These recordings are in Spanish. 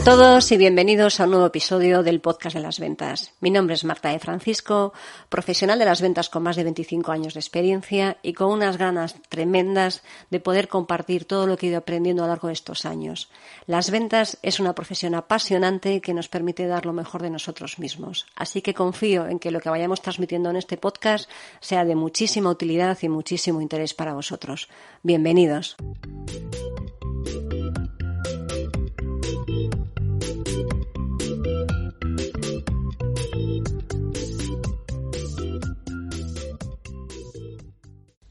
todos y bienvenidos a un nuevo episodio del Podcast de las Ventas. Mi nombre es Marta de Francisco, profesional de las ventas con más de 25 años de experiencia y con unas ganas tremendas de poder compartir todo lo que he ido aprendiendo a lo largo de estos años. Las ventas es una profesión apasionante que nos permite dar lo mejor de nosotros mismos. Así que confío en que lo que vayamos transmitiendo en este podcast sea de muchísima utilidad y muchísimo interés para vosotros. Bienvenidos.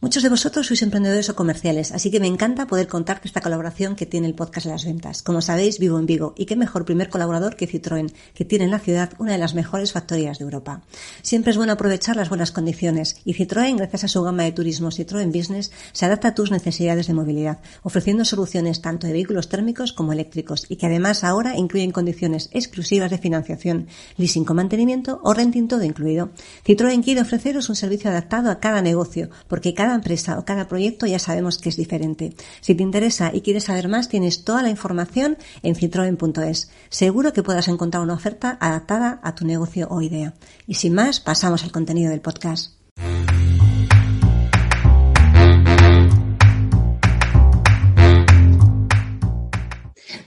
Muchos de vosotros sois emprendedores o comerciales, así que me encanta poder contar esta colaboración que tiene el Podcast de las Ventas. Como sabéis, vivo en Vigo y qué mejor primer colaborador que Citroën, que tiene en la ciudad una de las mejores factorías de Europa. Siempre es bueno aprovechar las buenas condiciones y Citroën, gracias a su gama de turismo Citroën Business, se adapta a tus necesidades de movilidad, ofreciendo soluciones tanto de vehículos térmicos como eléctricos y que además ahora incluyen condiciones exclusivas de financiación, leasing con mantenimiento o renting todo incluido. Citroën quiere ofreceros un servicio adaptado a cada negocio, porque cada empresa o cada proyecto ya sabemos que es diferente. Si te interesa y quieres saber más, tienes toda la información en citroen.es. Seguro que podrás encontrar una oferta adaptada a tu negocio o idea. Y sin más, pasamos al contenido del podcast.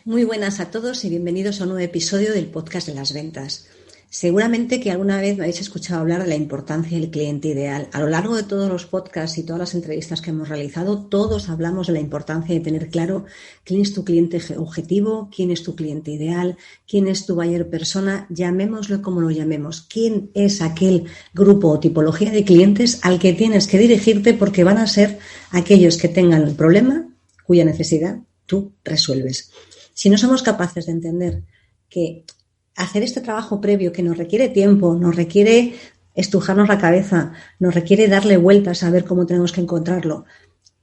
Muy buenas a todos y bienvenidos a un nuevo episodio del Podcast de las Ventas. Seguramente que alguna vez me habéis escuchado hablar de la importancia del cliente ideal. A lo largo de todos los podcasts y todas las entrevistas que hemos realizado, todos hablamos de la importancia de tener claro quién es tu cliente objetivo, quién es tu cliente ideal, quién es tu buyer persona, llamémoslo como lo llamemos, quién es aquel grupo o tipología de clientes al que tienes que dirigirte porque van a ser aquellos que tengan el problema cuya necesidad tú resuelves. Si no somos capaces de entender que hacer este trabajo previo que nos requiere tiempo, nos requiere estrujarnos la cabeza, nos requiere darle vueltas a ver cómo tenemos que encontrarlo,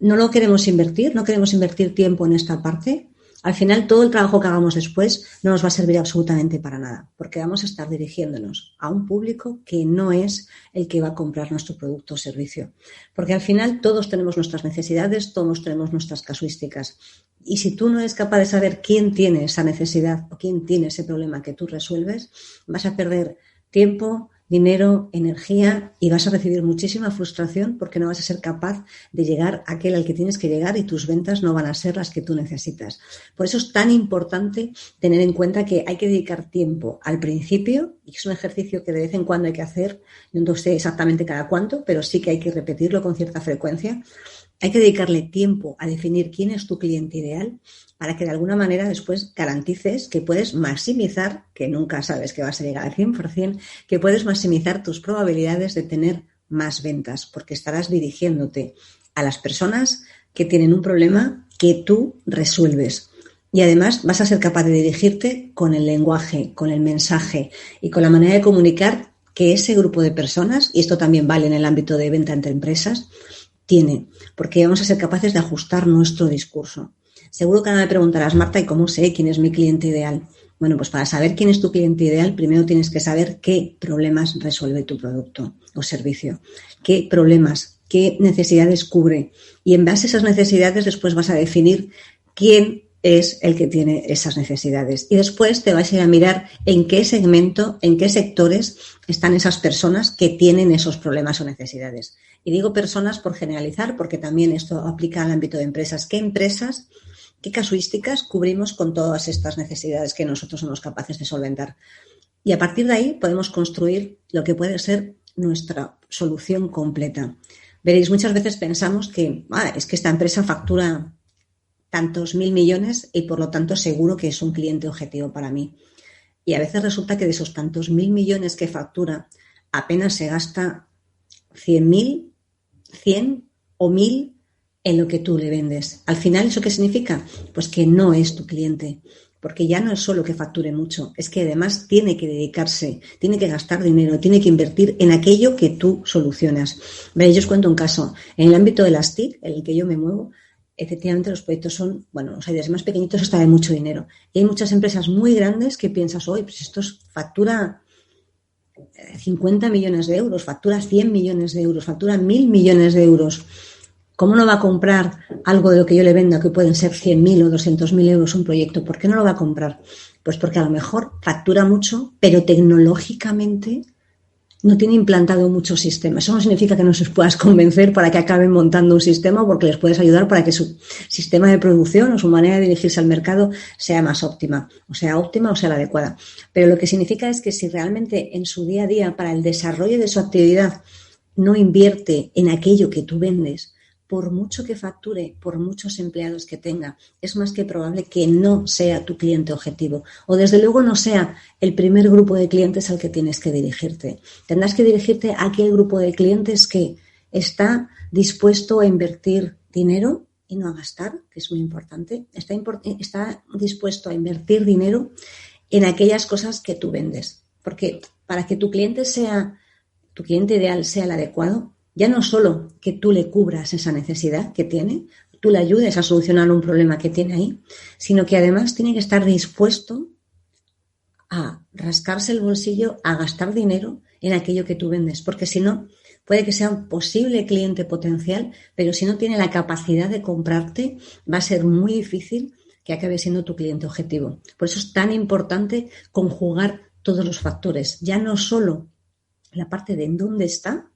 no lo queremos invertir, no queremos invertir tiempo en esta parte, al final todo el trabajo que hagamos después no nos va a servir absolutamente para nada, porque vamos a estar dirigiéndonos a un público que no es el que va a comprar nuestro producto o servicio. Porque al final todos tenemos nuestras necesidades, todos tenemos nuestras casuísticas. Y si tú no eres capaz de saber quién tiene esa necesidad o quién tiene ese problema que tú resuelves, vas a perder tiempo, dinero, energía y vas a recibir muchísima frustración porque no vas a ser capaz de llegar a aquel al que tienes que llegar y tus ventas no van a ser las que tú necesitas. Por eso es tan importante tener en cuenta que hay que dedicar tiempo al principio y es un ejercicio que de vez en cuando hay que hacer, yo no sé exactamente cada cuánto, pero sí que hay que repetirlo con cierta frecuencia. Hay que dedicarle tiempo a definir quién es tu cliente ideal para que de alguna manera después garantices que puedes maximizar, que nunca sabes que vas a llegar al 100%, que puedes maximizar tus probabilidades de tener más ventas, porque estarás dirigiéndote a las personas que tienen un problema que tú resuelves. Y además vas a ser capaz de dirigirte con el lenguaje, con el mensaje y con la manera de comunicar que ese grupo de personas, y esto también vale en el ámbito de venta entre empresas, tiene, porque vamos a ser capaces de ajustar nuestro discurso. Seguro que ahora me preguntarás, Marta, ¿y cómo sé quién es mi cliente ideal? Bueno, pues para saber quién es tu cliente ideal, primero tienes que saber qué problemas resuelve tu producto o servicio, qué problemas, qué necesidades cubre. Y en base a esas necesidades después vas a definir quién es el que tiene esas necesidades. Y después te vas a ir a mirar en qué segmento, en qué sectores están esas personas que tienen esos problemas o necesidades. Y digo personas por generalizar, porque también esto aplica al ámbito de empresas. ¿Qué empresas, qué casuísticas cubrimos con todas estas necesidades que nosotros somos capaces de solventar? Y a partir de ahí podemos construir lo que puede ser nuestra solución completa. Veréis, muchas veces pensamos que es que esta empresa factura tantos 1.000 millones y por lo tanto seguro que es un cliente objetivo para mí. Y a veces resulta que de esos tantos 1.000 millones que factura apenas se gasta 100 o 1.000 en lo que tú le vendes. Al final, ¿eso qué significa? Pues que no es tu cliente, porque ya no es solo que facture mucho, es que además tiene que dedicarse, tiene que gastar dinero, tiene que invertir en aquello que tú solucionas. Veréis, yo os cuento un caso. En el ámbito de las TIC, en el que yo me muevo, efectivamente los proyectos son, desde más pequeñitos hasta de mucho dinero. Y hay muchas empresas muy grandes que piensas, pues esto factura 50 millones de euros, factura 100 millones de euros, factura 1.000 millones de euros. ¿Cómo no va a comprar algo de lo que yo le venda, que pueden ser 100.000 o 200.000 euros un proyecto? ¿Por qué no lo va a comprar? Pues porque a lo mejor factura mucho, pero tecnológicamente no tiene implantado muchos sistemas. Eso no significa que no se puedas convencer para que acaben montando un sistema, porque les puedes ayudar para que su sistema de producción o su manera de dirigirse al mercado sea más óptima o sea la adecuada. Pero lo que significa es que si realmente en su día a día, para el desarrollo de su actividad, no invierte en aquello que tú vendes, por mucho que facture, por muchos empleados que tenga, es más que probable que no sea tu cliente objetivo o desde luego no sea el primer grupo de clientes al que tienes que dirigirte. Tendrás que dirigirte a aquel grupo de clientes que está dispuesto a invertir dinero y no a gastar, que es muy importante. Está dispuesto a invertir dinero en aquellas cosas que tú vendes. Porque para que tu cliente ideal sea el adecuado, ya no solo que tú le cubras esa necesidad que tiene, tú le ayudes a solucionar un problema que tiene ahí, sino que además tiene que estar dispuesto a rascarse el bolsillo, a gastar dinero en aquello que tú vendes, porque si no, puede que sea un posible cliente potencial, pero si no tiene la capacidad de comprarte, va a ser muy difícil que acabe siendo tu cliente objetivo. Por eso es tan importante conjugar todos los factores, ya no solo la parte de en dónde está,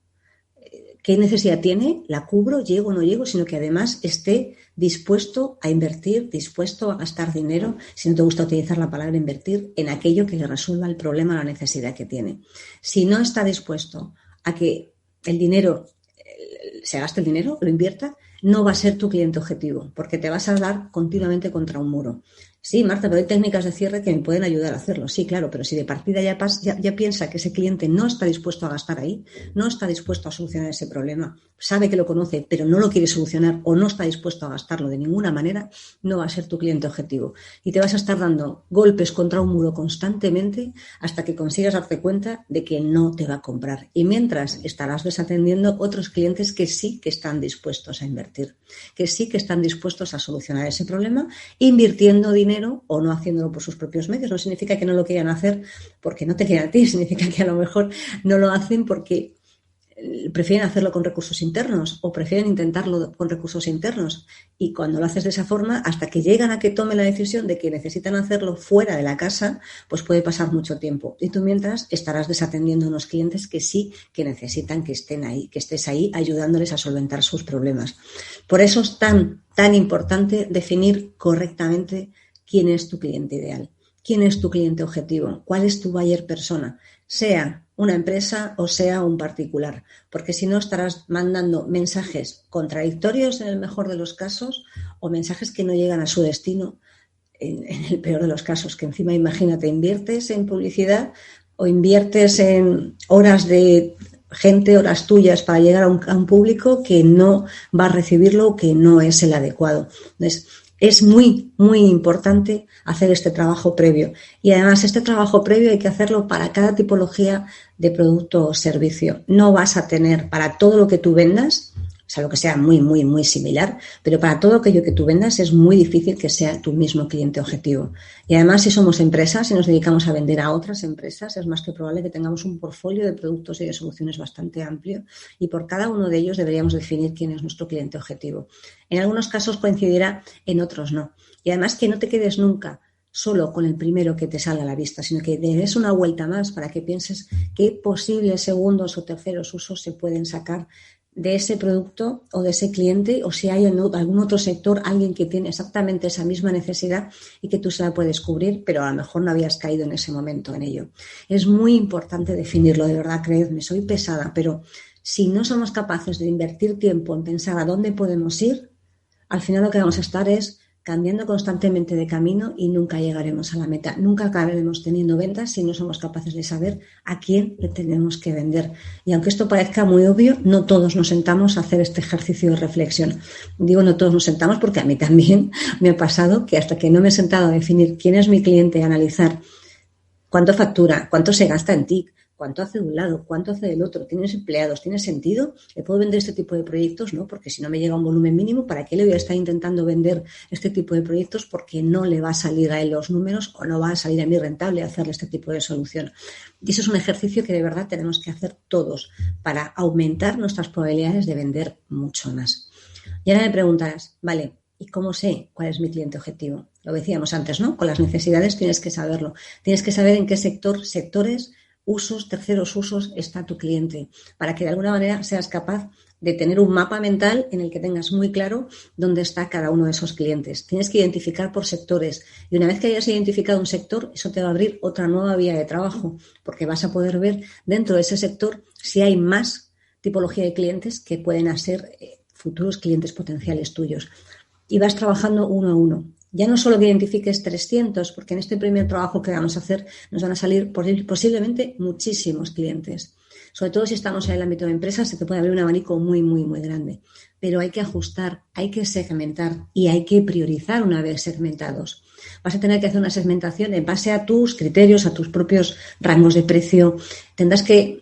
qué necesidad tiene, la cubro, llego o no llego, sino que además esté dispuesto a invertir, dispuesto a gastar dinero, si no te gusta utilizar la palabra invertir, en aquello que le resuelva el problema o la necesidad que tiene. Si no está dispuesto a que el dinero, se gaste el dinero, lo invierta, no va a ser tu cliente objetivo, porque te vas a dar continuamente contra un muro. Sí, Marta, pero hay técnicas de cierre que me pueden ayudar a hacerlo. Sí, claro, pero si de partida ya piensa que ese cliente no está dispuesto a gastar ahí, no está dispuesto a solucionar ese problema, sabe que lo conoce, pero no lo quiere solucionar o no está dispuesto a gastarlo de ninguna manera, no va a ser tu cliente objetivo. Y te vas a estar dando golpes contra un muro constantemente hasta que consigas darte cuenta de que no te va a comprar. Y mientras estarás desatendiendo otros clientes que sí que están dispuestos a invertir, que sí que están dispuestos a solucionar ese problema, invirtiendo dinero o no haciéndolo por sus propios medios. No significa que no lo quieran hacer porque no te quieran a ti, significa que a lo mejor no lo hacen porque prefieren hacerlo con recursos internos o prefieren intentarlo con recursos internos. Y cuando lo haces de esa forma, hasta que llegan a que tomen la decisión de que necesitan hacerlo fuera de la casa, pues puede pasar mucho tiempo. Y tú mientras estarás desatendiendo a unos clientes que sí que necesitan que estén ahí, que estés ahí ayudándoles a solventar sus problemas. Por eso es tan importante definir correctamente quién es tu cliente ideal, quién es tu cliente objetivo, cuál es tu buyer persona, sea una empresa o sea un particular, porque si no estarás mandando mensajes contradictorios en el mejor de los casos o mensajes que no llegan a su destino en el peor de los casos, que encima imagínate, inviertes en publicidad o inviertes en horas de gente, horas tuyas para llegar a un público que no va a recibirlo o que no es el adecuado. Entonces, es muy importante hacer este trabajo previo. Y además, este trabajo previo hay que hacerlo para cada tipología de producto o servicio. No vas a tener para todo lo que tú vendas, o sea, lo que sea muy similar, pero para todo aquello que tú vendas es muy difícil que sea tu mismo cliente objetivo. Y además, si somos empresas y nos dedicamos a vender a otras empresas, es más que probable que tengamos un portfolio de productos y de soluciones bastante amplio y por cada uno de ellos deberíamos definir quién es nuestro cliente objetivo. En algunos casos coincidirá, en otros no. Y además que no te quedes nunca solo con el primero que te salga a la vista, sino que le des una vuelta más para que pienses qué posibles segundos o terceros usos se pueden sacar de ese producto o de ese cliente, o si hay en algún otro sector alguien que tiene exactamente esa misma necesidad y que tú se la puedes cubrir, pero a lo mejor no habías caído en ese momento en ello. Es muy importante definirlo, de verdad, creedme, soy pesada, pero si no somos capaces de invertir tiempo en pensar a dónde podemos ir, al final lo que vamos a estar es cambiando constantemente de camino y nunca llegaremos a la meta. Nunca acabaremos teniendo ventas si no somos capaces de saber a quién le tenemos que vender. Y aunque esto parezca muy obvio, no todos nos sentamos a hacer este ejercicio de reflexión. Digo no todos nos sentamos porque a mí también me ha pasado que hasta que no me he sentado a definir quién es mi cliente, a analizar cuánto factura, cuánto se gasta en TIC, cuánto hace de un lado, cuánto hace del otro, ¿tienes empleados? ¿Tiene sentido? ¿Le puedo vender este tipo de proyectos? No, porque si no me llega un volumen mínimo, ¿para qué le voy a estar intentando vender este tipo de proyectos? Porque no le va a salir a él los números o no va a salir a mí rentable hacerle este tipo de solución. Y eso es un ejercicio que de verdad tenemos que hacer todos para aumentar nuestras probabilidades de vender mucho más. Y ahora me preguntarás, vale, ¿y cómo sé cuál es mi cliente objetivo? Lo decíamos antes, ¿no? Con las necesidades tienes que saberlo. Tienes que saber en qué sectores, usos, terceros usos está tu cliente, para que de alguna manera seas capaz de tener un mapa mental en el que tengas muy claro dónde está cada uno de esos clientes. Tienes que identificar por sectores y una vez que hayas identificado un sector, eso te va a abrir otra nueva vía de trabajo, porque vas a poder ver dentro de ese sector si hay más tipología de clientes que pueden ser futuros clientes potenciales tuyos. Y vas trabajando uno a uno. Ya no solo que identifiques 300, porque en este primer trabajo que vamos a hacer nos van a salir posiblemente muchísimos clientes. Sobre todo si estamos en el ámbito de empresas, se te puede abrir un abanico muy, muy, muy grande. Pero hay que ajustar, hay que segmentar y hay que priorizar una vez segmentados. Vas a tener que hacer una segmentación en base a tus criterios, a tus propios rangos de precio.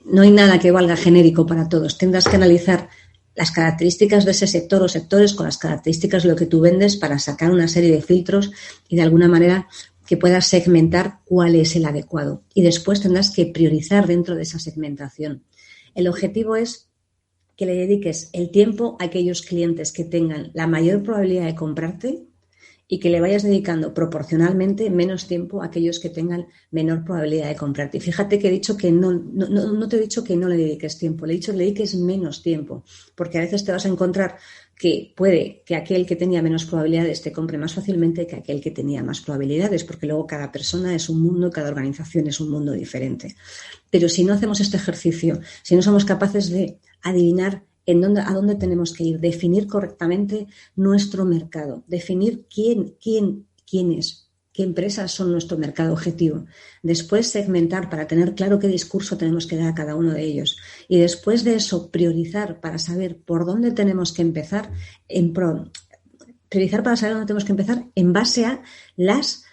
No hay nada que valga genérico para todos. Tendrás que analizar las características de ese sector o sectores con las características de lo que tú vendes para sacar una serie de filtros y de alguna manera que puedas segmentar cuál es el adecuado. Y después tendrás que priorizar dentro de esa segmentación. El objetivo es que le dediques el tiempo a aquellos clientes que tengan la mayor probabilidad de comprarte y que le vayas dedicando proporcionalmente menos tiempo a aquellos que tengan menor probabilidad de comprarte. Y fíjate que he dicho que no te he dicho que no le dediques tiempo, le he dicho que le dediques menos tiempo, porque a veces te vas a encontrar que puede que aquel que tenía menos probabilidades te compre más fácilmente que aquel que tenía más probabilidades, porque luego cada persona es un mundo, cada organización es un mundo diferente. Pero si no hacemos este ejercicio, si no somos capaces de adivinar a dónde tenemos que ir, definir correctamente nuestro mercado, definir quién es, qué empresas son nuestro mercado objetivo. Después segmentar para tener claro qué discurso tenemos que dar a cada uno de ellos. Y después de eso, priorizar para saber por dónde tenemos que empezar, priorizar para saber dónde tenemos que empezar en base a las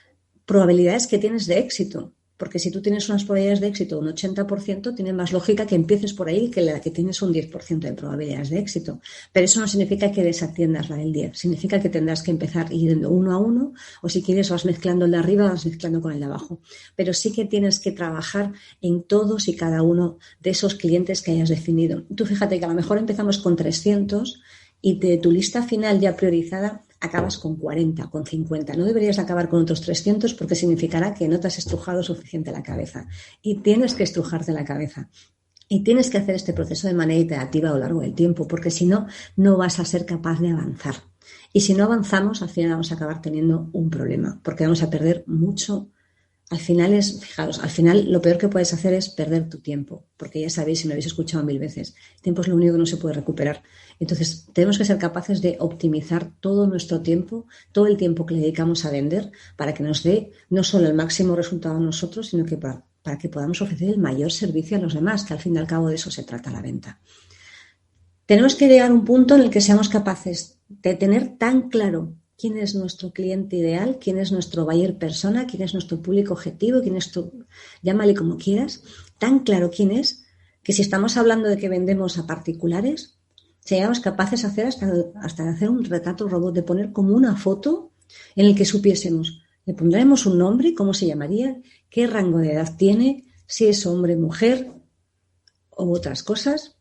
probabilidades que tienes de éxito. Porque si tú tienes unas probabilidades de éxito un 80%, tiene más lógica que empieces por ahí que la que tienes un 10% de probabilidades de éxito. Pero eso no significa que desatiendas la del 10. Significa que tendrás que empezar yendo uno a uno, o si quieres vas mezclando el de arriba, vas mezclando con el de abajo. Pero sí que tienes que trabajar en todos y cada uno de esos clientes que hayas definido. Tú fíjate que a lo mejor empezamos con 300 y de tu lista final ya priorizada acabas con 40, con 50. No deberías acabar con otros 300 porque significará que no te has estrujado suficiente la cabeza. Y tienes que estrujarte la cabeza. Y tienes que hacer este proceso de manera iterativa a lo largo del tiempo, porque si no, no vas a ser capaz de avanzar. Y si no avanzamos, al final vamos a acabar teniendo un problema, porque vamos a perder mucho. Fijaros, al final lo peor que puedes hacer es perder tu tiempo, porque ya sabéis, si me habéis escuchado 1000 veces, el tiempo es lo único que no se puede recuperar. Entonces, tenemos que ser capaces de optimizar todo nuestro tiempo, todo el tiempo que le dedicamos a vender, para que nos dé no solo el máximo resultado a nosotros, sino que para que podamos ofrecer el mayor servicio a los demás, que al fin y al cabo de eso se trata la venta. Tenemos que llegar a un punto en el que seamos capaces de tener tan claro quién es nuestro cliente ideal, quién es nuestro buyer persona, quién es nuestro público objetivo, llámale como quieras, tan claro quién es, que si estamos hablando de que vendemos a particulares, seríamos capaces de hacer hasta de hacer un retrato robot, de poner como una foto en el que supiésemos, le pondremos un nombre, cómo se llamaría, qué rango de edad tiene, si es hombre, mujer o otras cosas.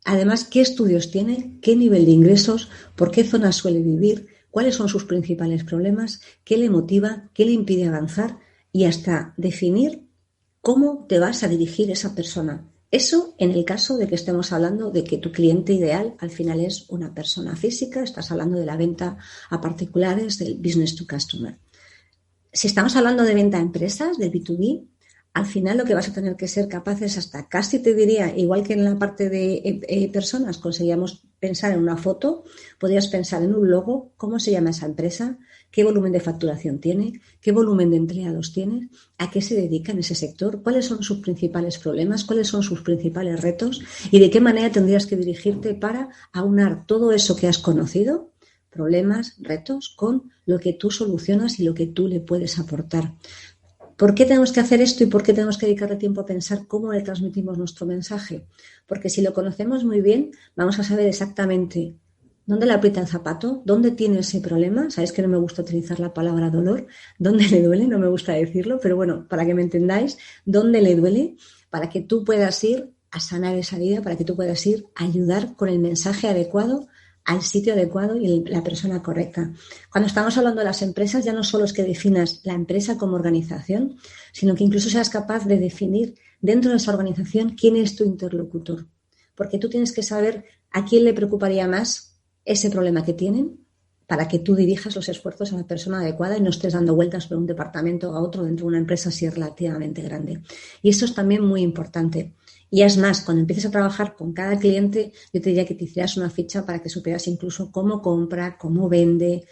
Además, qué estudios tiene, qué nivel de ingresos, por qué zona suele vivir, cuáles son sus principales problemas, qué le motiva, qué le impide avanzar y hasta definir cómo te vas a dirigir esa persona. Eso en el caso de que estemos hablando de que tu cliente ideal al final es una persona física, estás hablando de la venta a particulares, del business to customer. Si estamos hablando de venta a empresas, de B2B, al final lo que vas a tener que ser capaces hasta casi te diría, igual que en la parte de personas conseguíamos pensar en una foto, podrías pensar en un logo, cómo se llama esa empresa, qué volumen de facturación tiene, qué volumen de empleados tiene, a qué se dedica en ese sector, cuáles son sus principales problemas, cuáles son sus principales retos y de qué manera tendrías que dirigirte para aunar todo eso que has conocido, problemas, retos, con lo que tú solucionas y lo que tú le puedes aportar. ¿Por qué tenemos que hacer esto y por qué tenemos que dedicarle tiempo a pensar cómo le transmitimos nuestro mensaje? Porque si lo conocemos muy bien, vamos a saber exactamente dónde le aprieta el zapato, dónde tiene ese problema. Sabéis que no me gusta utilizar la palabra dolor, dónde le duele, no me gusta decirlo, pero bueno, para que me entendáis, dónde le duele, para que tú puedas ir a sanar esa herida, para que tú puedas ir a ayudar con el mensaje adecuado al sitio adecuado y la persona correcta. Cuando estamos hablando de las empresas, ya no solo es que definas la empresa como organización, sino que incluso seas capaz de definir dentro de esa organización quién es tu interlocutor. Porque tú tienes que saber a quién le preocuparía más ese problema que tienen para que tú dirijas los esfuerzos a la persona adecuada y no estés dando vueltas por un departamento a otro dentro de una empresa así relativamente grande. Y esto es también muy importante. Y es más, cuando empieces a trabajar con cada cliente, yo te diría que te hicieras una ficha para que supieras incluso cómo compra, cómo vende,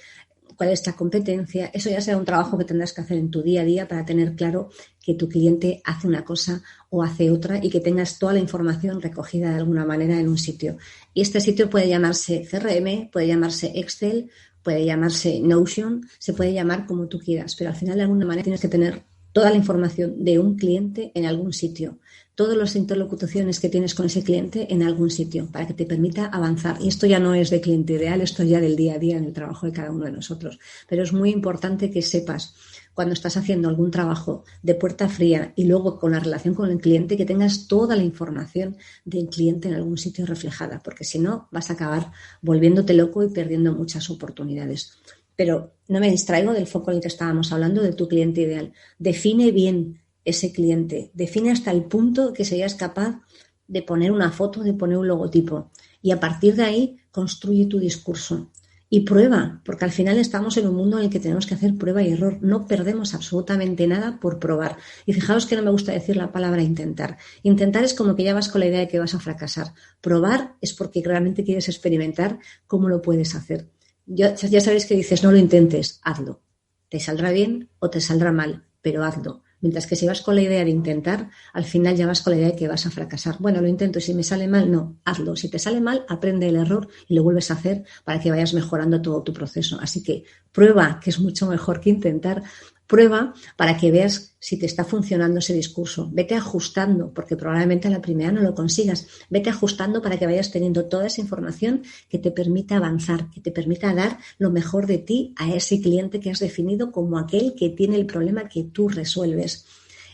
cuál es la competencia. Eso ya será un trabajo que tendrás que hacer en tu día a día para tener claro que tu cliente hace una cosa o hace otra y que tengas toda la información recogida de alguna manera en un sitio. Y este sitio puede llamarse CRM, puede llamarse Excel, puede llamarse Notion, se puede llamar como tú quieras, pero al final de alguna manera tienes que tener toda la información de un cliente en algún sitio, todas las interlocuciones que tienes con ese cliente en algún sitio para que te permita avanzar. Y esto ya no es de cliente ideal, esto es ya del día a día en el trabajo de cada uno de nosotros. Pero es muy importante que sepas cuando estás haciendo algún trabajo de puerta fría y luego con la relación con el cliente, que tengas toda la información del cliente en algún sitio reflejada, porque si no vas a acabar volviéndote loco y perdiendo muchas oportunidades. Pero no me distraigo del foco en el que estábamos hablando, de tu cliente ideal. Define bien ese cliente, define hasta el punto que seas capaz de poner una foto, de poner un logotipo y a partir de ahí construye tu discurso. Y prueba, porque al final estamos en un mundo en el que tenemos que hacer prueba y error. No perdemos absolutamente nada por probar. Y fijaos que no me gusta decir la palabra intentar. Intentar es como que ya vas con la idea de que vas a fracasar. Probar es porque realmente quieres experimentar cómo lo puedes hacer. Ya sabéis que dices, no lo intentes, hazlo. Te saldrá bien o te saldrá mal, pero hazlo. Mientras que si vas con la idea de intentar, al final ya vas con la idea de que vas a fracasar. Bueno, lo intento y si me sale mal, no, hazlo. Si te sale mal, aprende el error y lo vuelves a hacer para que vayas mejorando todo tu proceso. Así que prueba, que es mucho mejor que intentar. Prueba para que veas si te está funcionando ese discurso. Vete ajustando, porque probablemente a la primera no lo consigas. Vete ajustando para que vayas teniendo toda esa información que te permita avanzar, que te permita dar lo mejor de ti a ese cliente que has definido como aquel que tiene el problema que tú resuelves.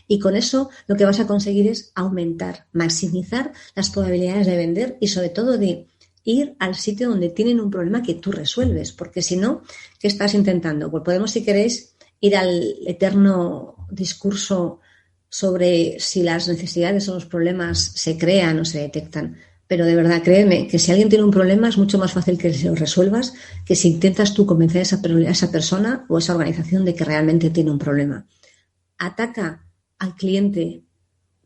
Y con eso lo que vas a conseguir es aumentar, maximizar las probabilidades de vender y sobre todo de ir al sitio donde tienen un problema que tú resuelves. Porque si no, ¿qué estás intentando? Pues podemos, si queréis, ir al eterno discurso sobre si las necesidades o los problemas se crean o se detectan. Pero de verdad, créeme, que si alguien tiene un problema es mucho más fácil que se lo resuelvas que si intentas tú convencer a esa persona o a esa organización de que realmente tiene un problema. Ataca al cliente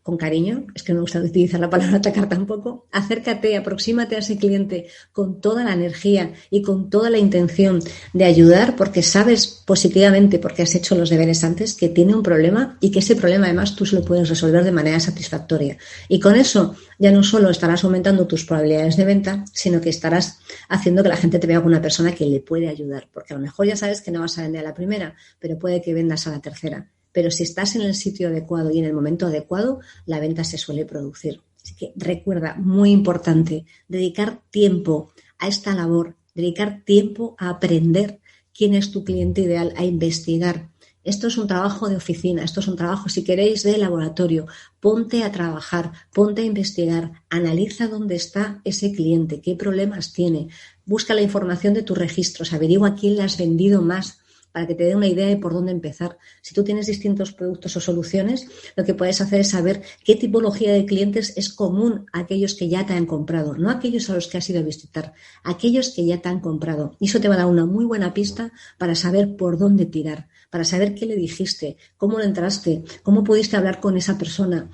con cariño, es que no me gusta utilizar la palabra atacar tampoco, acércate, aproxímate a ese cliente con toda la energía y con toda la intención de ayudar porque sabes positivamente, porque has hecho los deberes antes, que tiene un problema y que ese problema además tú se lo puedes resolver de manera satisfactoria. Y con eso ya no solo estarás aumentando tus probabilidades de venta, sino que estarás haciendo que la gente te vea como una persona que le puede ayudar, porque a lo mejor ya sabes que no vas a vender a la primera, pero puede que vendas a la tercera. Pero si estás en el sitio adecuado y en el momento adecuado, la venta se suele producir. Así que recuerda, muy importante, dedicar tiempo a esta labor, dedicar tiempo a aprender quién es tu cliente ideal, a investigar. Esto es un trabajo de oficina, esto es un trabajo, si queréis, de laboratorio. Ponte a trabajar, ponte a investigar, analiza dónde está ese cliente, qué problemas tiene, busca la información de tus registros, averigua a quién le has vendido más, para que te dé una idea de por dónde empezar. Si tú tienes distintos productos o soluciones, lo que puedes hacer es saber qué tipología de clientes es común a aquellos que ya te han comprado, no a aquellos a los que has ido a visitar, a aquellos que ya te han comprado. Y eso te va a dar una muy buena pista para saber por dónde tirar, para saber qué le dijiste, cómo lo entraste, cómo pudiste hablar con esa persona,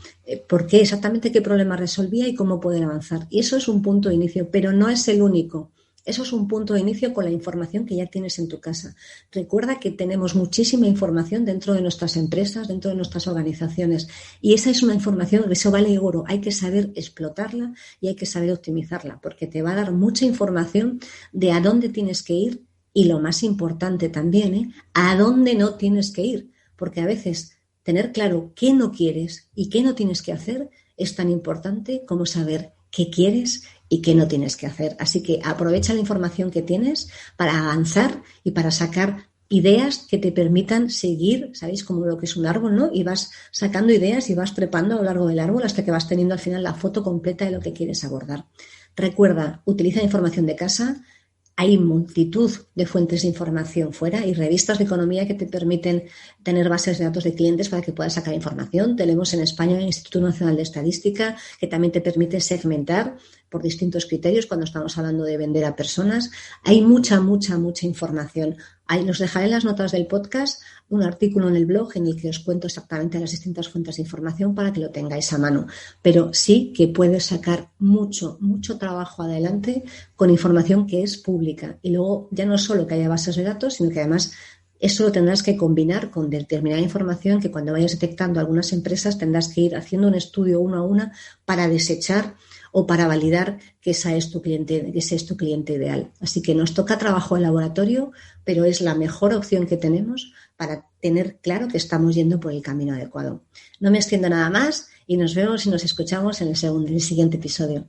por qué, exactamente qué problema resolvía y cómo poder avanzar. Y eso es un punto de inicio, pero no es el único. Eso es un punto de inicio con la información que ya tienes en tu casa. Recuerda que tenemos muchísima información dentro de nuestras empresas, dentro de nuestras organizaciones y esa es una información que eso vale oro. Hay que saber explotarla y hay que saber optimizarla porque te va a dar mucha información de a dónde tienes que ir y lo más importante también, a dónde no tienes que ir. Porque a veces tener claro qué no quieres y qué no tienes que hacer es tan importante como saber qué quieres y qué no tienes que hacer. Así que aprovecha la información que tienes para avanzar y para sacar ideas que te permitan seguir, ¿sabéis? Como lo que es un árbol, ¿no? Y vas sacando ideas y vas trepando a lo largo del árbol hasta que vas teniendo al final la foto completa de lo que quieres abordar. Recuerda, utiliza información de casa, Hay multitud de fuentes de información fuera y revistas de economía que te permiten tener bases de datos de clientes para que puedas sacar información. Tenemos en España el Instituto Nacional de Estadística, que también te permite segmentar por distintos criterios cuando estamos hablando de vender a personas. Hay mucha información. Os dejaré en las notas del podcast un artículo en el blog en el que os cuento exactamente las distintas fuentes de información para que lo tengáis a mano. Pero sí que puedes sacar mucho trabajo adelante con información que es pública. Y luego ya no solo que haya bases de datos, sino que además eso lo tendrás que combinar con determinada información que cuando vayas detectando algunas empresas tendrás que ir haciendo un estudio uno a una para desechar o para validar que ese es tu cliente ideal. Así que nos toca trabajo en laboratorio, pero es la mejor opción que tenemos para tener claro que estamos yendo por el camino adecuado. No me extiendo nada más y nos vemos y nos escuchamos en el siguiente episodio.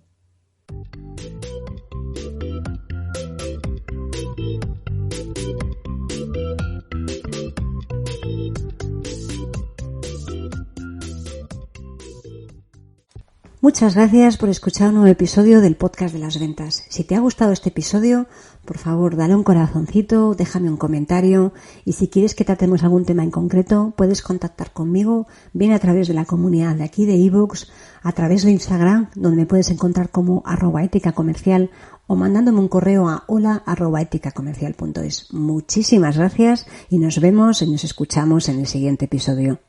Muchas gracias por escuchar un nuevo episodio del podcast de las ventas. Si te ha gustado este episodio, por favor, dale un corazoncito, déjame un comentario y si quieres que tratemos algún tema en concreto, puedes contactar conmigo bien a través de la comunidad de aquí de iVoox, a través de Instagram, donde me puedes encontrar como @eticacomercial o mandándome un correo a hola@eticacomercial.es. Muchísimas gracias y nos vemos y nos escuchamos en el siguiente episodio.